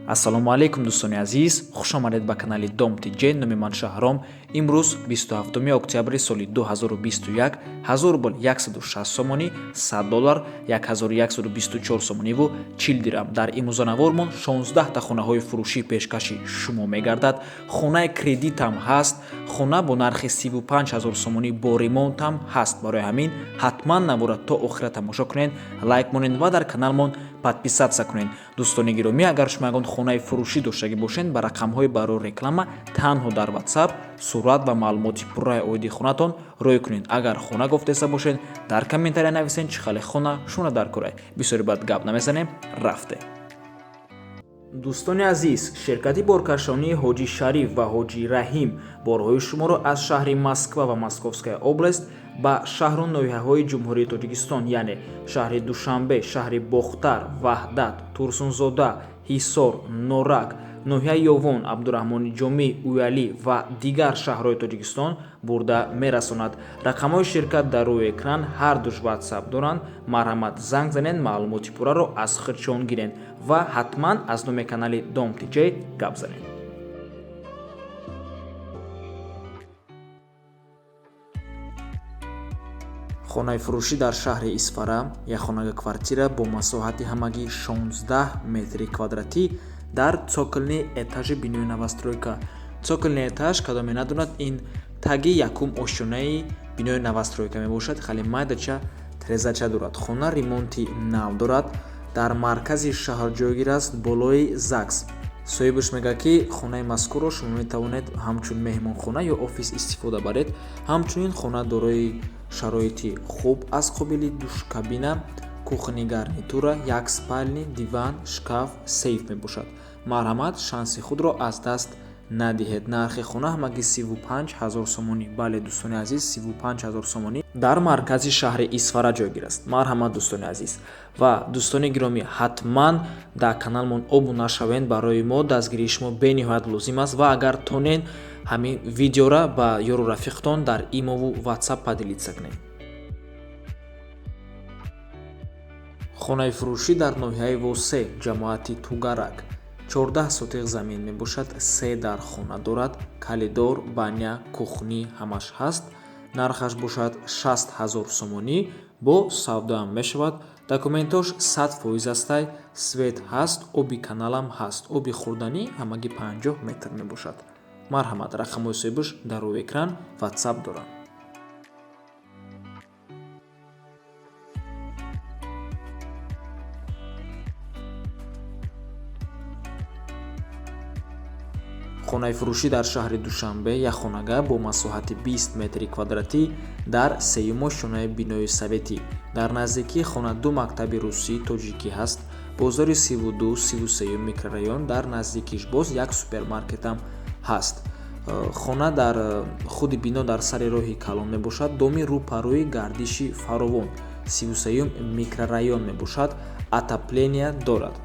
ассалому алайкум дӯстони азиз, хушомадед ба канали Dom TJ. Номи ман Шаҳром. Имрӯз 27 октябри соли 2021 1000 рубл 160 сомонӣ, $100 1124 сомониву 40 дирҳам. Дар имрӯзанавормон 16 та хонаҳои фурӯшӣ пешкаши шумо мегардад. Хонаи кредитам ҳаст, хона бо нархи 35000 сомонӣ бо ремонтам ҳаст. Барои ҳамин ҳатман набора то охира тамошо кунед, лайк монед ва дар каналмон подписатсия кунед. Дӯстони гиромӣ, агар шумо ягон хонаи фурӯшӣ доштагӣ бошед, ба рақамҳои барои реклама танҳо дар WhatsApp сурат ва маълумоти пурраи оиди хонатон рӯй кунед. Агар хона гуфтеса бошед, дар комментария нависед чӣ хеле хона шумо дар кораед. Бисёри бад гап намезанем, рафте. дӯстони азиз, ширкати боркашонии ҳоҷи Шариф ва ҳоҷи Раҳим борҳои шуморо аз шаҳри Москва ва Московская област ба шаҳру ноҳияҳои ҷумҳурии Тоҷикистон, яъне шаҳри Душанбе, шаҳри Бохтар, Ваҳдат, Турсунзода, Ҳисор, Норак, ноҳияи Ёвон, Абдураҳмони Ҷомӣ, Уялӣ ва дигар шаҳрҳои Тоҷикистон бурда мерасонад. Рақамҳои ширкат дар рӯи экран ҳар душ WhatsApp доранд. Марҳамат, занг занед, маълумоти пурраро аз худшон гиред ва ҳатман аз номи канали Dom TJ гап занед. хонаи фурӯшӣ дар шаҳри Исфара, якхонага квартира бо масоҳати ҳамагӣ 16 метри квадратӣ дар цоколни этажи бинои новостройка. Цоколни этаж, кадоме надонад, ин таги якум ошёнаи бинои новостройка мебошад. Хеле майдача тирезача дорад. Хона ремонти нав дорад. Дар маркази шаҳр ҷойгир аст, болои ЗАГС. соҳибаш мегӯяд, ки хонаи мазкурро шумо метавонед ҳамчун меҳмонхона ё офис истифода баред. Ҳамчунин хона дорои шароити хуб аз қобили душкабина, кухни гарнитура, як спални, диван, шкаф, сейф мебошад. Марҳамат, шанси худро аз даст надиҳед. Нархи хона ҳамагӣ 35000 сомонӣ. Бале дӯстони азиз, 35000 сомонӣ дар маркази шаҳри Исфара ҷойгир аст. Марҳамат дӯстони азиз ва дӯстони гиромӣ, ҳатман дар каналмон обуна шавед. Барои мо дастгирии шумо бениҳоят лозим аст ва агар тонед ҳамин видеора ба ёру рафиқтон дар имову WhatsApp падилитса кунед. хонаи фурӯшӣ дар ноҳияи Восе, ҷамоати Тугарак. 14 сотиқ замин мебошад, 3 дар хона дорад, калидор, баня, кухни ҳамаш ҳаст. нархаш бошад 60000 сомонӣ, бо савдоам мешавад. документош 100% астай, свет ҳаст, оби каналам ҳаст, оби хӯрданӣ ҳамагӣ 50 метр мебошад. марҳамат, рақамҳои соҳибаш дар рӯи экран WhatsApp доранд. хонаи фурӯшӣ дар шаҳри Душанбе, якхонага бо масоҳати 20 метри квадратӣ дар сеюм ошёнаи бинои советӣ. Дар наздикии хона ду мактаби русӣ, тоҷикӣ ҳаст. бозори 32-33 микрорайон, дар наздикиш боз як супермаркетам ҳаст. хона дар худи бино дар сари роҳи калон мебошад. доми рӯпарӯи гардиши фаровон, 33 микрорайон мебошад. отопления дорад.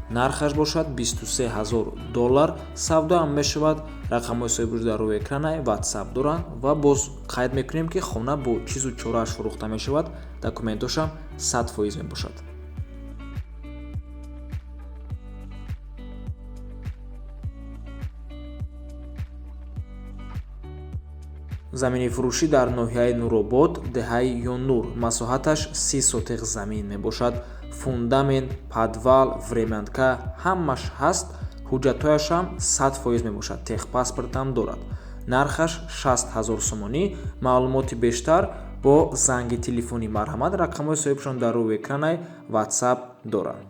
нархаш бошад $23000. савдоам мешавад. рақамҳои соҳибаш дар рӯи экрана WhatsApp доранд ва боз қайд мекунем, ки хона бо чизу чорааш фурӯхта мешавад. документошам 100% мебошад. замини фурӯшӣ дар ноҳияи Нуробод, деҳаи Ённур. масоҳаташ 30 сотиқ замин мебошад. фундамент, подвал, времянка ҳамаш ҳаст. ҳуҷҷатҳояшам 100% мебошад. техпаспортам дорад. нархаш 60000 сомонӣ. маълумоти бештар бо занги телефонӣ. марҳамат, рақамҳои соҳибашон дар рӯи экрана WhatsApp доранд.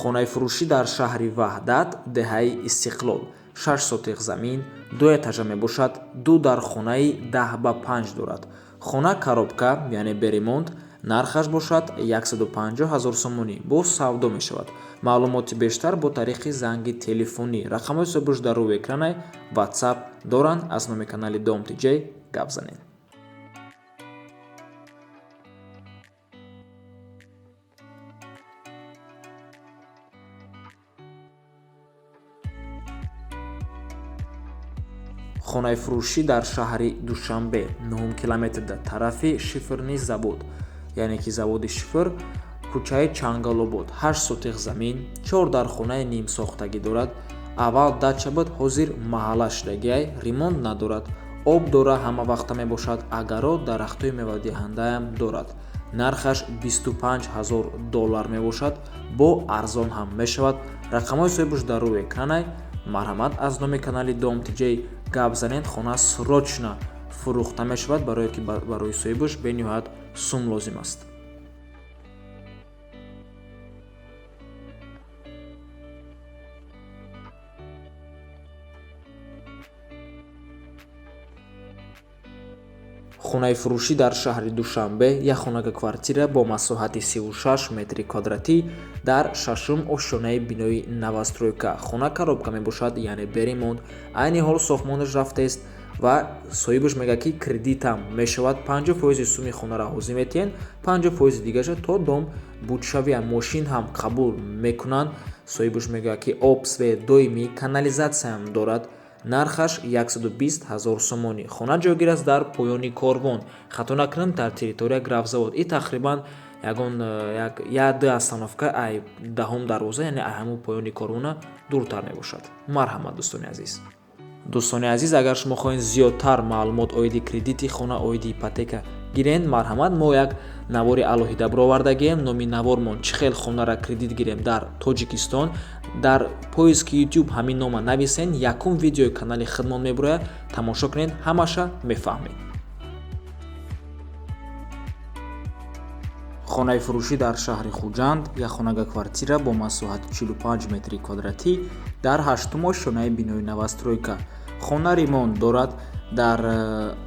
хонаи фурӯшӣ дар шаҳри Ваҳдат, деҳаи Истиқлол. 6 сотиқ замин, 2 этажа мебошад. 2 дар хонаи 10x5 дорад. хона коробка, яъне беремонт. нархаш бошад 150000 сомонӣ, бо савдо мешавад. маълумоти бештар бо тариқи занги телефонӣ. рақамҳои соҳибаш дар рӯи экрана WhatsApp доранд. аз номи канали Dom TJ гап занед. хонаи фурӯшӣ дар шаҳри Душанбе 9 километр дар тарафи шифрни завод, яъне ки заводи шифр, кӯчаи Чангалобод. 8 сотиқ замин, 4 дархонаи нимсохтагӣ дорад. Аввал дача буд, ҳозир маҳалла шудагиай, ремонт надорад. Об дора ҳама вақта мебошад, агаро дарахтои мевадиҳандаам дорад. Нархаш $25,000 мебошад, бо арзон ҳам мешавад. Рақамҳои соҳибаш дар рӯи экранай. Марҳамат, аз номи канали Домтиҷей гап занед, хона срочно фурӯхта мешавад, барое ки барои соҳибаш бениҳоят сум лозим аст. хонаи фурӯшӣ дар шаҳри Душанбе, як хонага квартира бо масоҳати 36 метри квадратӣ дар 6-ум ошонаи бинои навастройка. Хона коробка мебошад, яъне беремонт. Айни ҳол сохтмонаш рафтааст ва соҳибаш мегӯяд ки кредитам мешавад. 50% суми хонаро ҳозир метиҳен, 50% дигаша то дом будшавия мошин ҳам қабул мекунанд. Соҳибаш мегӯяд ки об, свет доимӣ, канализатсияам дорад. Нархаш $120,000 сомонӣ. Хона ҷойгир аст дар поёни корвон. Хато накунам, дар территория Графзавод. И тақрибан ду остановка ай даҳум дарвоза, яъне ай ҳамун поёни корвона дуртар мебошад. Марҳамат дӯстони азиз. Дӯстони азиз, агар шумо хоҳед зиёдтар маълумот оиди кредити хона, оиди ипотека гирем, марҳамат, мо як навори алоҳида баровардагием. Номи навормон чӣ хел хонара кредит гирем дар Тоҷикистон. Дар поиски YouTube ҳамин нома нависен, якум видеои канали хидмат мебарояд, тамошо кунед, ҳамаша мефаҳмед. хонаи фурӯшӣ дар шаҳри Хуҷанд, як хонага квартира бо масоҳати 45 метри квадратӣ дар 8-ум ошонаи бинои навастройка. хона ремонт дорад, дар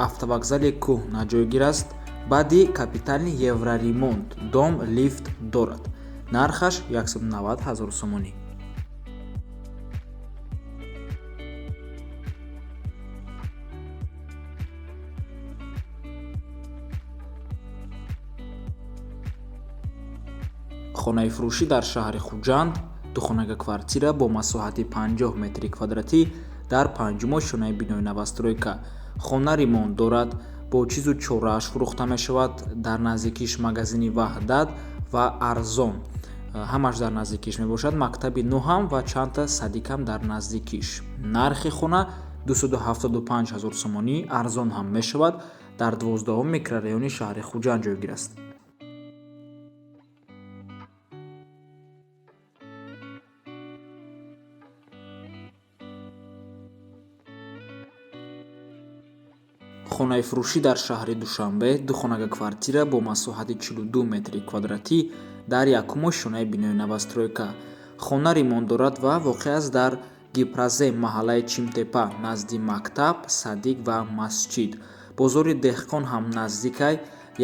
автовокзали кӯҳна ҷойгир аст. баъди капитални евроремонт, дом лифт дорад. Нархаш $190,000 сомонӣ. хонаи фурӯшӣ дар шаҳри Хуҷанд, духонага квартира бо масоҳати 50 метри квадратӣ дар 5-ум ошонаи бинои навастройка. хона ремонт дорад, бо чизу чорааш фурӯхта мешавад. Дар наздикиш магазини Ваҳдат ва Арзон, ҳамаш дар наздикиш мебошад. Мактаби нӯҳам ва чандта садикам дар наздикиш. нархи хона $275,000 сомонӣ, арзон ҳам мешавад. дар 12-ум микрорайони шаҳри Хуҷанд ҷойгир аст. хонаи фурӯшӣ дар шаҳри Душанбе, ду хонага квартира бо масоҳати 42 метри квадратӣ дар 1-ум ошонаи бинои навастройка. хона ремонт дорад ва воқеъ аст дар Гипразем, маҳаллаи Чимтепа, назди мактаб, садик ва масҷид. бозори деҳқон ҳам наздикай.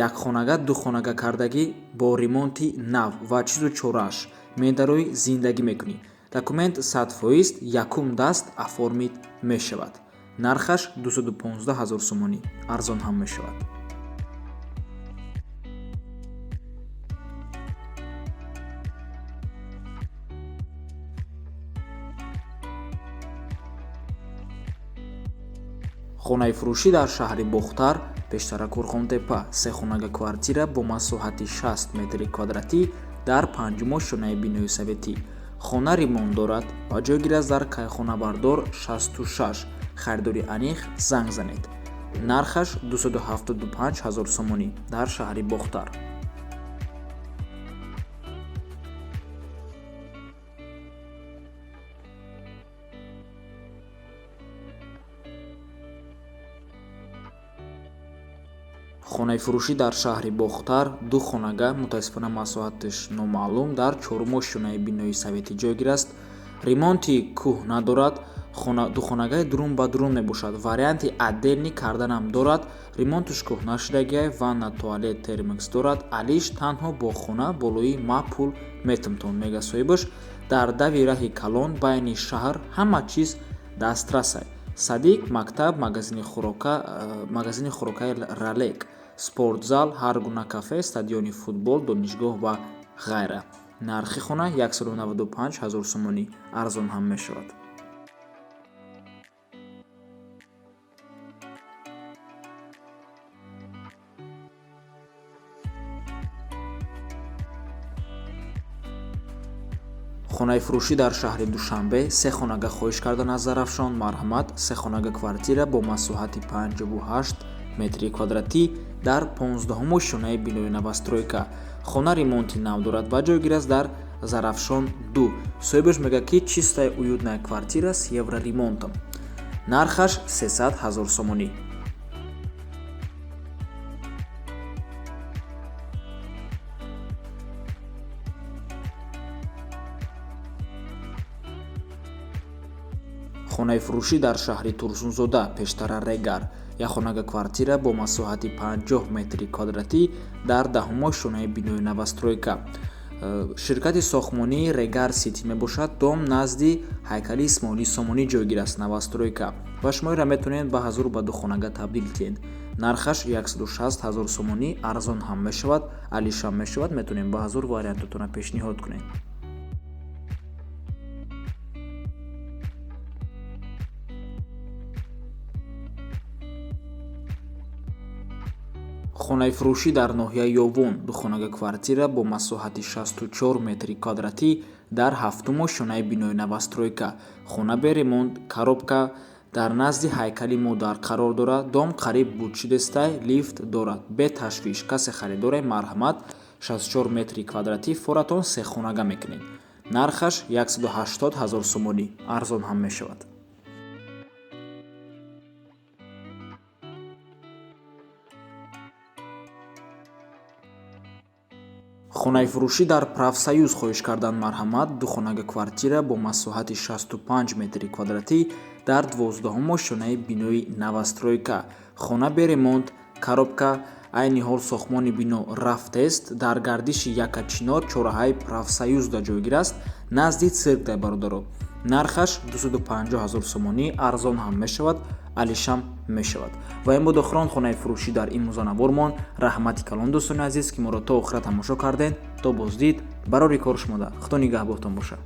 Якхонага, духонага кардагӣ бо ремонти нав ва чизу чорааш. Медарои зиндагӣ мекунӣ. Документ 100%, якум даст оформид мешавад. нархаш $215,000 сомонӣ, арзон ҳам мешавад. хонаи фурӯшӣ дар шаҳри Бохтар, пештара Кӯрхонтепа, сехонага квартира бо масоҳати 60 метри квадратӣ дар 5-ум ошонаи бинои советӣ. хона ремонт дорад ва ҷойгир аст дар Кайхонабардор 66. харидори аниқ занг занед. нархаш $275,000 сомонӣ дар шаҳри Бохтар. хонаи фурӯшӣ дар шаҳри Бохтар, ду хонага, мутаассифона масоҳаташ номаълум, дар 4-ум ошонаи бинои советӣ ҷойгир аст. ремонти кӯҳна дорад. духонагаи дурун ба дурун мебошад. варианти отделни карданам дорад. ремонташ кӯҳна шудагиай, ванна, туалет, термикс дорад. алиш танҳо бо хона болои ма пул метамтон, мега соҳибаш. дар дави раҳи калон байни шаҳр ҳама чиз дастрасай. садик, мактаб, магазини хӯрокаи Ралек, спортзал, ҳар гуна кафе, стадиони футбол, донишгоҳ ва ғайра. нархи хона $195,000 сомонӣ, арзон ҳам мешавад. хонаи фурӯшӣ дар шаҳри Душанбе 3 хонага хоҳиш кардан аз Зарафшон Марҳамат 3 хонага квартира бо масоҳати 58 метри квадратӣ дар 15-умо шонаи бинои навастройка. Хона ремонти нав дорад ва ҷойгир аст дар Зарафшон 2. Соҳибаш мегӯяд ки чистая уютная квартира с евроремонтом. Нархаш 300 000 сомонӣ. хонаи фурӯшӣ дар шаҳри Турсунзода пештара Регар 1 хонага квартира бо масоҳати 50 метри квадратӣ дар 10-умо шонаи бинои навастройка. ширкати сохтмонии Регар Сити мебошад. Дом назди ҳайкали Исмоили Сомонӣ ҷойгир аст. Навастройка ва шумо инро метавонед ба ҳазур ба 2 хонага табдил кунед. нархаш 160 000 сомонӣ. арзон ҳам мешавад, алишам мешавад. метавонед ба ҳазур вариантатонро пешниҳод кунед. хонаи фурӯшӣ дар ноҳияи Ёвон 2 хонага квартира бо масоҳати 64 метри квадратӣ дар 7-умо шонаи бинои навастройка. хона бе ремонт, коробка дар назди ҳайкали Модар қарор дорад. дом қариб будшидестай лифт дорад. бе ташвиш. касе харидораи Марҳамат 64 метри квадратӣ форатон 3 хонага мекунед. нархаш 180 000 сомонӣ. арзон ҳам мешавад. хонаи фурӯшӣ дар Правсоюз хоҳиш кардан Марҳамат 2 хонага квартира бо масоҳати 65 метри квадратӣ дар 12-умо шонаи бинои навастройка. хона бе ремонт, коробка. айни ҳол сохтмони бино рафтест. дар гардиши Якачинор чораҳаи Правсоюзда ҷойгир аст, назди циркдай бародаро. нархаш 250 000 сомонӣ. арзон ҳам мешавад, алишам мешавад. ва ин буд охирон хонаи фурӯшӣ дар имрӯзанавормон. раҳмати калон дӯстони азиз ки моро то охира тамошо кардед. то боздид барори кор шумода. худо нигаҳботон бошад.